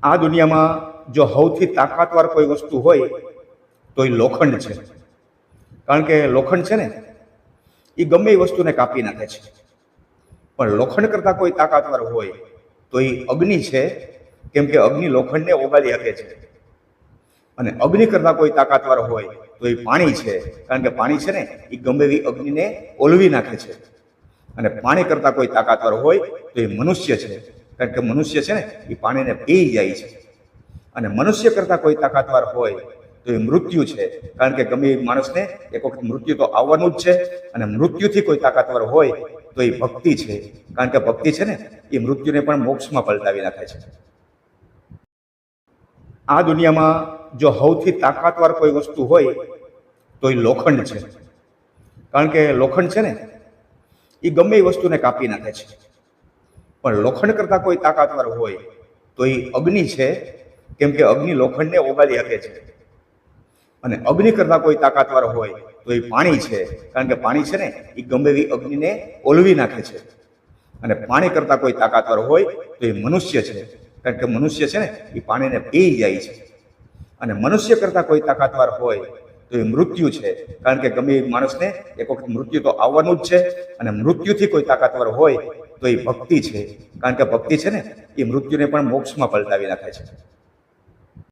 આ દુનિયામાં જો સૌથી તાકાતવાર કોઈ વસ્તુ હોય તો એ લોખંડ છે. કારણ કે લોખંડ છે ને એ ગમે એ વસ્તુને કાપી નાખે છે. પણ લોખંડ કરતાં કોઈ તાકાતવાર હોય તો એ અગ્નિ છે. કેમ કે અગ્નિ લોખંડને ઓગાળી શકે છે. અને અગ્નિ કરતાં કોઈ તાકાતવાર હોય તો એ પાણી છે. કારણ કે પાણી છે ને એ ગમે એવી અગ્નિને ઓલવી નાખે છે. અને પાણી કરતાં કોઈ તાકાતવાર હોય તો એ મનુષ્ય છે. કારણ કે મનુષ્ય છે ને એ પાણીને પી જાય છે. અને મનુષ્ય કરતાં કોઈ તાકાતવાર હોય તો એ મૃત્યુ છે. કારણ કે ગમે એ માણસને એક વખત મૃત્યુ તો આવવાનું જ છે. અને મૃત્યુથી કોઈ તાકાતવાર હોય તો એ ભક્તિ છે. કારણ કે ભક્તિ છે ને એ મૃત્યુને પણ મોક્ષમાં પલટાવી નાખે છે. આ દુનિયામાં જો સૌથી તાકાતવાર કોઈ વસ્તુ હોય તો એ લોખંડ છે. કારણ કે લોખંડ છે ને એ ગમે એ વસ્તુને કાપી નાખે છે. પણ લોખંડ કરતાં કોઈ તાકાતવાર હોય તો એ અગ્નિ છે. કેમ કે અગ્નિ લોખંડને ઓગાળી શકે છે. અને અગ્નિ કરતાં કોઈ તાકાતવાર હોય તો એ પાણી છે. કારણ કે પાણી છે ને એ ગમે એવી અગ્નિને ઓલવી નાખે છે. અને પાણી કરતાં કોઈ તાકાતવાર હોય તો એ મનુષ્ય છે. કારણ કે મનુષ્ય છે ને એ પાણીને પી જાય છે. અને મનુષ્ય કરતાં કોઈ તાકાતવાર હોય તો એ મૃત્યુ છે. કારણ કે ગમે એ માણસને એક વખત મૃત્યુ તો આવવાનું જ છે. અને મૃત્યુથી કોઈ તાકાતવાર હોય તો એ ભક્તિ છે. કારણ કે ભક્તિ છે ને એ મૃત્યુને પણ મોક્ષમાં પલટાવી નાખે છે.